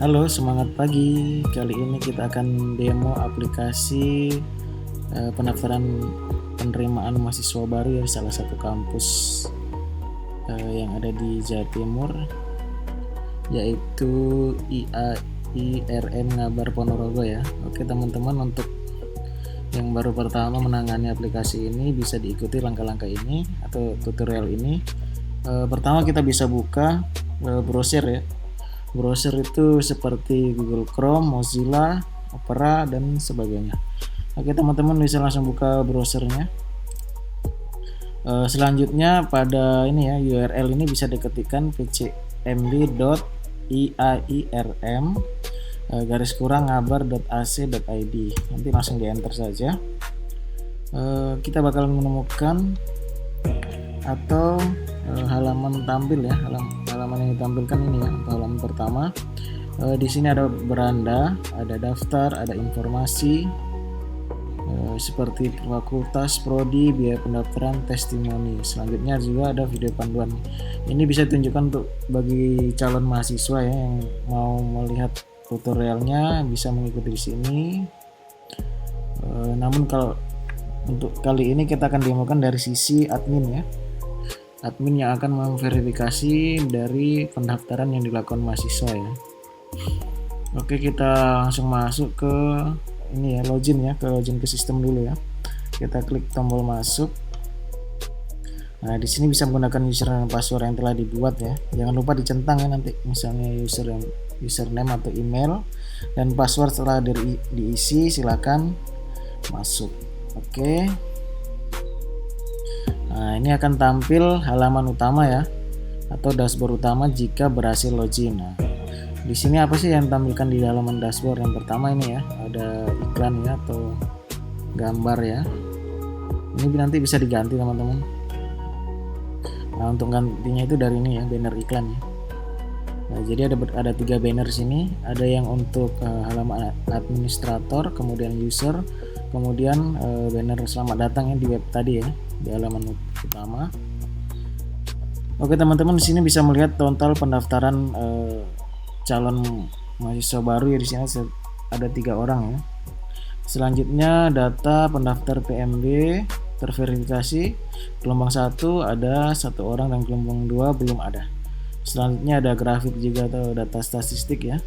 Halo, semangat pagi. Kali ini kita akan demo aplikasi pendaftaran penerimaan mahasiswa baru ya di salah satu kampus yang ada di Jawa Timur, yaitu IAIRM Ngabar Ponorogo ya. Oke teman-teman, untuk yang baru pertama menangani aplikasi ini bisa diikuti langkah-langkah ini atau tutorial ini. Pertama kita bisa buka browser ya. Browser itu seperti Google Chrome, Mozilla, Opera, dan sebagainya. Oke teman-teman, bisa langsung buka browsernya. Selanjutnya pada ini ya, URL ini bisa diketikkan pcmb.iairm _ngabar.ac.id. Nanti langsung di enter saja. Kita bakal menemukan atau halaman tampil ya, halaman yang ditampilkan ini ya, halaman pertama. Di sini ada beranda, ada daftar, ada informasi seperti fakultas, prodi, biaya pendaftaran, testimoni. Selanjutnya juga ada video panduan. Ini bisa ditunjukkan untuk bagi calon mahasiswa ya yang mau melihat tutorialnya, bisa mengikuti di sini. Namun kalau untuk kali ini kita akan demokan dari sisi admin ya. Admin yang akan memverifikasi dari pendaftaran yang dilakukan mahasiswa ya. Oke, kita langsung masuk ke ini ya, login ke sistem dulu ya. Kita klik tombol masuk. Nah, di sini bisa menggunakan username dan password yang telah dibuat ya. Jangan lupa dicentang ya nanti, misalnya username atau email, dan password setelah diisi silakan masuk. Oke. Nah, ini akan tampil halaman utama ya, atau dashboard utama jika berhasil login. Nah, di sini apa sih yang ditampilkan di halaman dashboard? Yang pertama ini ya, ada iklan ya atau gambar ya. Ini nanti bisa diganti teman-teman. Nah, untuk gantinya itu dari ini ya, banner iklan ya. Nah, jadi ada 3 banner sini. Ada yang untuk halaman administrator, kemudian user, kemudian banner selamat datang ya di web tadi ya, di halaman utama. Oke teman-teman, di sini bisa melihat total pendaftaran calon mahasiswa baru ya. Di sini ada 3 orang ya. Selanjutnya data pendaftar PMB terverifikasi. Gelombang 1 ada 1 orang dan gelombang 2 belum ada. Selanjutnya ada grafik juga atau data statistik ya,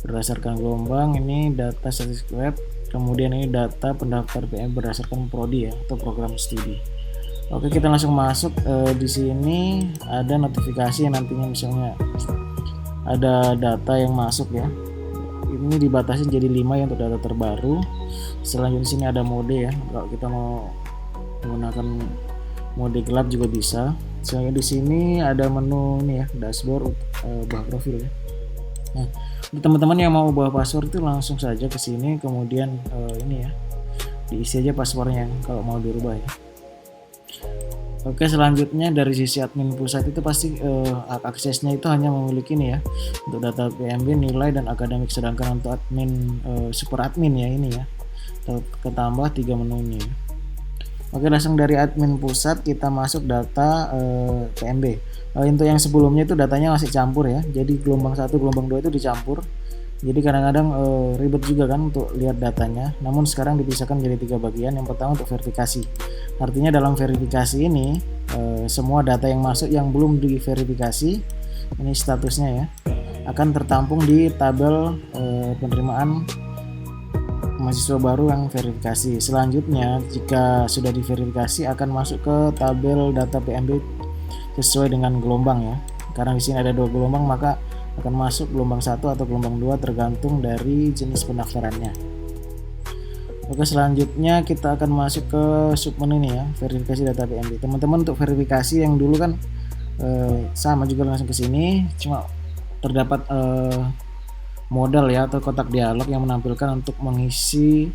berdasarkan gelombang. Ini data statistik web. Kemudian ini data pendaftar PM berdasarkan prodi ya atau program studi. Oke, kita langsung masuk. Di sini ada notifikasi yang nantinya misalnya ada data yang masuk ya. Ini dibatasi jadi 5 ya untuk data terbaru. Selanjutnya di sini ada mode ya. Kalau kita mau menggunakan mode gelap juga bisa. Selanjutnya di sini ada menu nih ya, dashboard, ubah profil ya. Nah, teman-teman yang mau ubah password itu langsung saja ke sini, kemudian ini ya, diisi aja passwordnya kalau mau dirubah ya. Oke, selanjutnya dari sisi admin pusat itu pasti aksesnya itu hanya memiliki ini ya, untuk data PMB, nilai, dan akademik. Sedangkan untuk admin super admin ya ini ya, ketambah 3 menunya. Oke, langsung dari admin pusat kita masuk data PMB. Untuk yang sebelumnya itu datanya masih campur ya, jadi gelombang 1, gelombang 2 itu dicampur. Jadi kadang-kadang ribet juga kan untuk lihat datanya. Namun sekarang dipisahkan jadi 3 bagian. Yang pertama untuk verifikasi. Artinya dalam verifikasi ini semua data yang masuk yang belum diverifikasi, ini statusnya ya, akan tertampung di tabel penerimaan mahasiswa baru yang verifikasi. Selanjutnya jika sudah diverifikasi akan masuk ke tabel data PMB sesuai dengan gelombang ya. Karena di sini ada 2 gelombang, maka akan masuk gelombang 1 atau gelombang 2 tergantung dari jenis pendaftarannya. Oke, selanjutnya kita akan masuk ke submenu ini ya, verifikasi data PMB. Teman-teman, untuk verifikasi yang dulu kan sama juga, langsung ke sini, cuma terdapat modal ya atau kotak dialog yang menampilkan untuk mengisi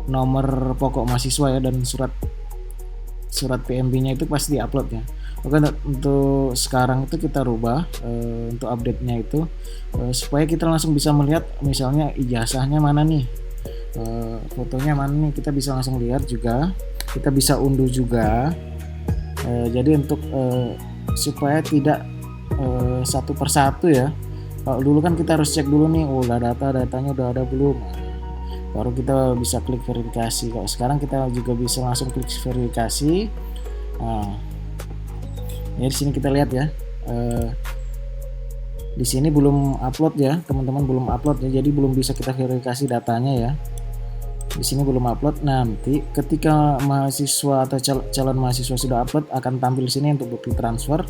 nomor pokok mahasiswa ya, dan surat PMB-nya itu pasti diupload ya. Oke, untuk sekarang itu kita rubah untuk update-nya itu supaya kita langsung bisa melihat misalnya ijazahnya mana nih, fotonya mana nih, kita bisa langsung lihat juga, kita bisa unduh juga. Jadi untuk supaya tidak satu persatu ya Kalau dulu kan kita harus cek dulu nih, oh udah datanya udah ada belum, baru kita bisa klik verifikasi. Kalau sekarang kita juga bisa langsung klik verifikasi. Nah, ya di sini kita lihat ya, di sini belum upload ya teman-teman, belum upload ya, jadi belum bisa kita verifikasi datanya ya. Di sini belum upload. Nanti ketika mahasiswa atau calon mahasiswa sudah upload, akan tampil di sini untuk bukti transfer.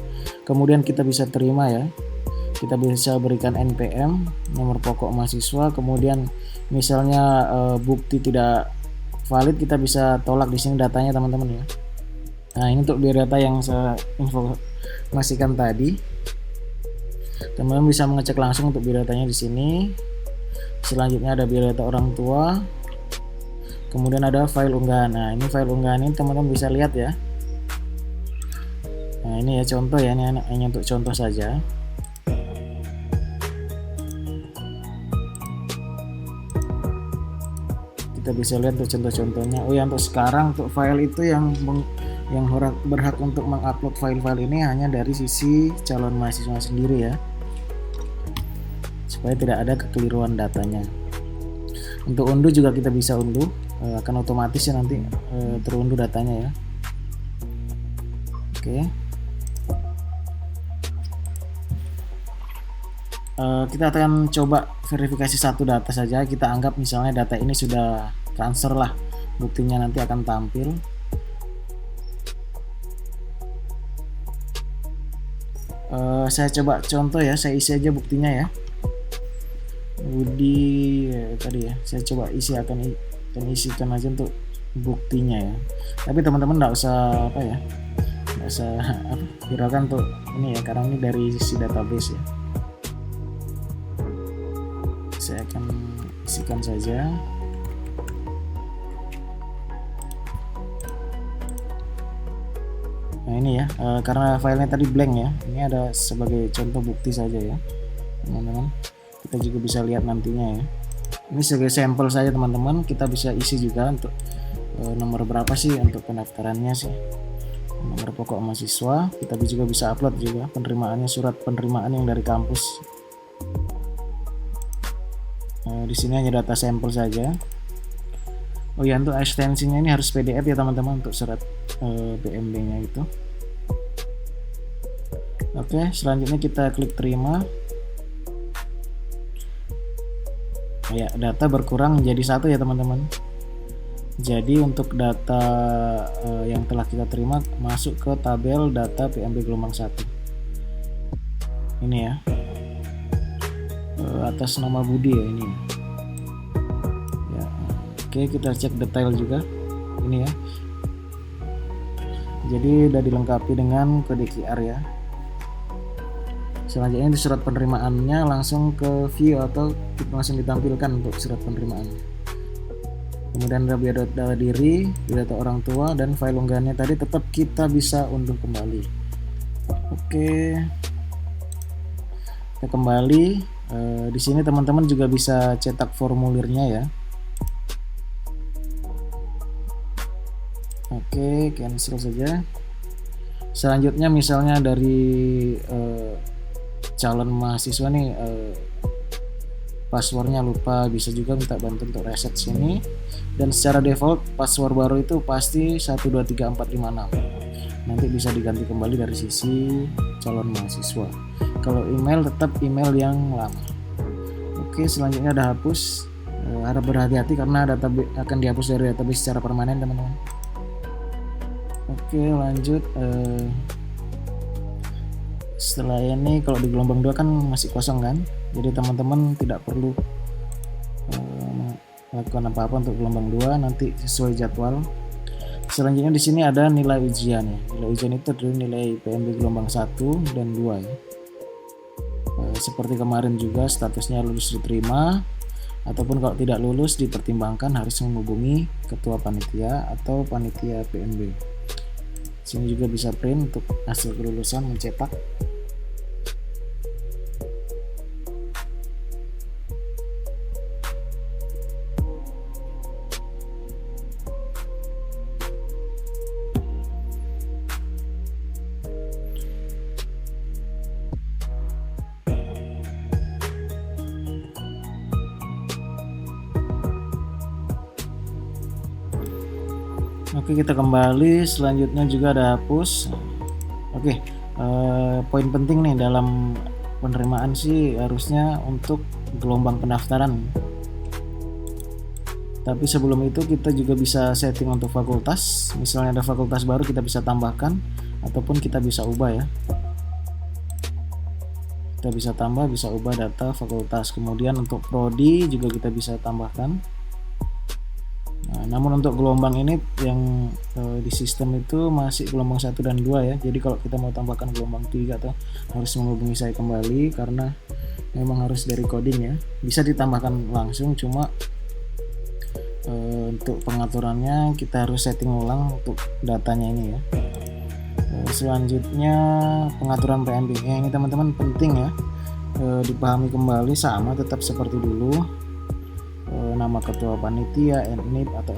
Kemudian kita bisa terima ya. Kita bisa berikan NPM, nomor pokok mahasiswa. Kemudian misalnya bukti tidak valid, kita bisa tolak di sini datanya teman-teman ya. Nah, ini untuk biodata yang saya informasikan tadi. Teman-teman bisa mengecek langsung untuk biodatanya di sini. Selanjutnya ada biodata orang tua. Kemudian ada file unggahan. Nah, ini file unggahan ini teman-teman bisa lihat ya. Nah, ini ya contoh ya, ini hanya untuk contoh saja. Kita bisa lihat untuk contoh-contohnya. Oh ya, untuk sekarang untuk file itu yang berhak untuk mengupload file-file ini hanya dari sisi calon mahasiswa sendiri ya, supaya tidak ada kekeliruan datanya. Untuk unduh juga kita bisa unduh, akan otomatis ya nanti terunduh datanya ya. Oke. Kita akan coba verifikasi satu data saja. Kita anggap misalnya data ini sudah transfer lah, buktinya nanti akan tampil. Saya coba contoh ya, saya isi aja buktinya ya. Budi tadi ya, saya coba akan isikan aja untuk buktinya ya. Tapi teman-teman nggak usah nggak usah hiraukan untuk ini ya, karena ini dari sisi database ya. Saya akan isikan saja. Nah ini ya, karena filenya tadi blank ya, ini ada sebagai contoh bukti saja ya teman-teman. Kita juga bisa lihat nantinya ya. Ini sebagai sampel saja teman-teman. Kita bisa isi juga untuk nomor berapa sih untuk pendaftarannya sih, nomor pokok mahasiswa. Kita juga bisa upload juga penerimaannya, surat penerimaan yang dari kampus. Di sini hanya data sampel saja. Oh ya, untuk ekstensinya ini harus PDF ya teman-teman untuk surat PMB-nya itu. Oke, selanjutnya kita klik terima. Ya, data berkurang menjadi 1 ya teman-teman. Jadi untuk data yang telah kita terima masuk ke tabel data PMB gelombang 1. Ini ya, atas nama Budi ya ini. Ya, oke, kita cek detail juga ini ya. Jadi udah dilengkapi dengan kode QR ya. Selanjutnya di surat penerimaannya langsung ke view atau langsung ditampilkan untuk surat penerimaannya. Kemudian ada biodata diri, biodata orang tua, dan file unggahannya tadi tetap kita bisa unduh kembali. Oke, kita kembali. Di sini teman-teman juga bisa cetak formulirnya ya. Oke, cancel saja. Selanjutnya misalnya dari calon mahasiswa nih passwordnya lupa, bisa juga minta bantu untuk reset sini. Dan secara default password baru itu pasti 123456. Nanti bisa diganti kembali dari sisi calon mahasiswa. Kalau email tetap email yang lama. Oke, selanjutnya ada hapus. Harap berhati-hati karena data akan dihapus dari database secara permanen teman-teman. Oke, lanjut. Setelah ini kalau di gelombang 2 kan masih kosong kan, jadi teman-teman tidak perlu melakukan apa-apa untuk gelombang 2, nanti sesuai jadwal. Selanjutnya di sini ada nilai ujian ya. Nilai ujian itu adalah nilai PMB gelombang 1 dan 2 ya. Seperti kemarin juga statusnya lulus diterima, ataupun kalau tidak lulus dipertimbangkan harus menghubungi ketua panitia atau panitia PMB. Sini juga bisa print untuk hasil kelulusan mencetak. Oke, kita kembali. Selanjutnya juga ada hapus. Oke, poin penting nih dalam penerimaan sih harusnya untuk gelombang pendaftaran. Tapi sebelum itu kita juga bisa setting untuk fakultas. Misalnya ada fakultas baru kita bisa tambahkan ataupun kita bisa ubah ya. Kita bisa tambah, bisa ubah data fakultas. Kemudian untuk prodi juga kita bisa tambahkan. Nah, namun untuk gelombang ini yang di sistem itu masih gelombang 1 dan 2 ya. Jadi kalau kita mau tambahkan gelombang 3 atau harus menghubungi saya kembali karena memang harus dari coding ya. Bisa ditambahkan langsung, cuma untuk pengaturannya kita harus setting ulang untuk datanya ini ya. Selanjutnya pengaturan PMB ya, ini teman-teman penting ya, dipahami kembali sama tetap seperti dulu. Nama ketua panitia, NIP atau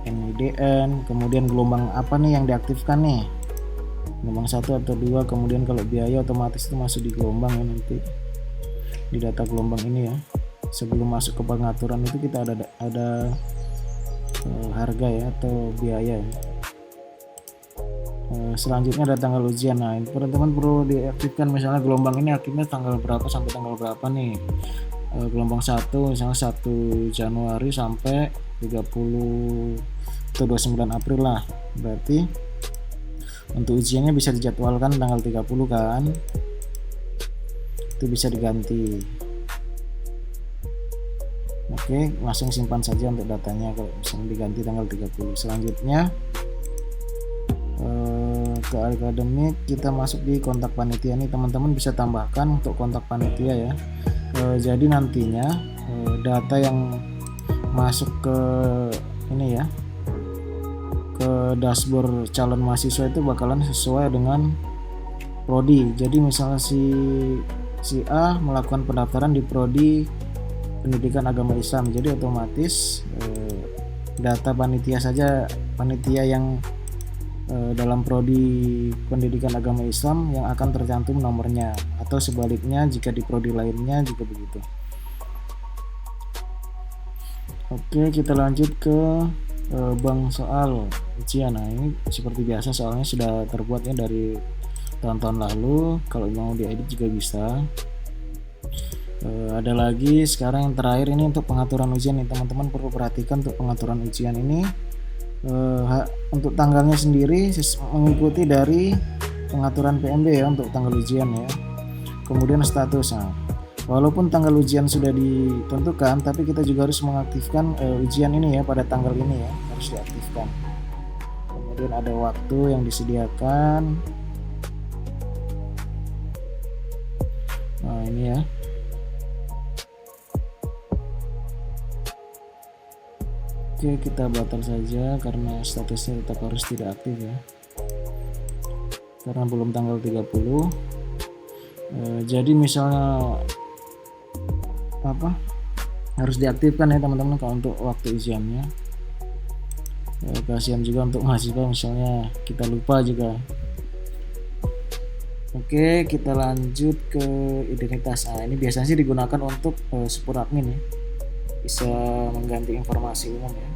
NIDN, kemudian gelombang apa nih yang diaktifkan nih, gelombang 1 atau 2, kemudian kalau biaya otomatis itu masuk di gelombang ya, nanti di data gelombang ini ya. Sebelum masuk ke pengaturan itu kita ada harga ya atau biaya ya. Selanjutnya ada tanggal ujian. Nah, teman-teman perlu diaktifkan, misalnya gelombang ini aktifnya tanggal berapa sampai tanggal berapa nih. Gelombang 1 misalnya 1 Januari sampai 30 atau 29 April lah. Berarti untuk ujiannya bisa dijadwalkan tanggal 30 kan. Itu bisa diganti. Oke, langsung simpan saja untuk datanya kalau misalnya diganti tanggal 30. Selanjutnya ke akademik, kita masuk di kontak panitia nih, teman-teman bisa tambahkan untuk kontak panitia ya. Jadi nantinya data yang masuk ke ini ya, ke dashboard calon mahasiswa itu bakalan sesuai dengan prodi. Jadi misalnya si A melakukan pendaftaran di prodi pendidikan agama Islam, jadi otomatis data panitia saja, panitia yang dalam prodi pendidikan agama Islam yang akan tercantum nomornya, atau sebaliknya jika di prodi lainnya juga begitu. Oke, kita lanjut ke bank soal ujian. Nah, ini seperti biasa soalnya sudah terbuat ya dari tahun-tahun lalu. Kalau mau diedit juga bisa. Ada lagi sekarang yang terakhir ini untuk pengaturan ujian nih, teman-teman perlu perhatikan untuk pengaturan ujian ini. Untuk tanggalnya sendiri mengikuti dari pengaturan PMB ya untuk tanggal ujian ya. Kemudian status, nah, walaupun tanggal ujian sudah ditentukan, tapi kita juga harus mengaktifkan ujian ini ya pada tanggal ini ya, harus diaktifkan. Kemudian ada waktu yang disediakan. Nah, ini ya. Oke, kita batal saja karena statusnya tetap harus tidak aktif ya, karena belum tanggal 30. Jadi misalnya apa harus diaktifkan ya teman-teman kalau untuk waktu ujiannya. Kasihan juga untuk mahasiswa misalnya kita lupa juga. Oke, kita lanjut ke identitas. Nah, ini biasanya sih digunakan untuk support admin ya, bisa mengganti informasi umum ya.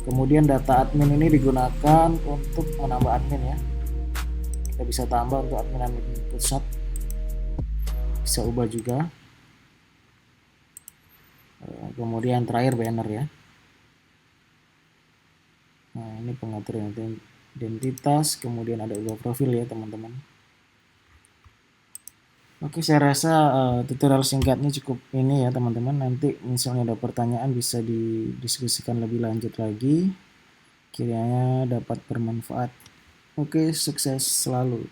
Kemudian data admin ini digunakan untuk menambah admin ya. Kita bisa tambah untuk admin pusat, bisa ubah juga. Kemudian terakhir banner ya. Nah, ini pengaturan identitas, kemudian ada ubah profil ya teman-teman. Oke, saya rasa tutorial singkatnya cukup ini ya teman-teman. Nanti misalnya ada pertanyaan bisa didiskusikan lebih lanjut lagi. Kiranya dapat bermanfaat. Oke, sukses selalu.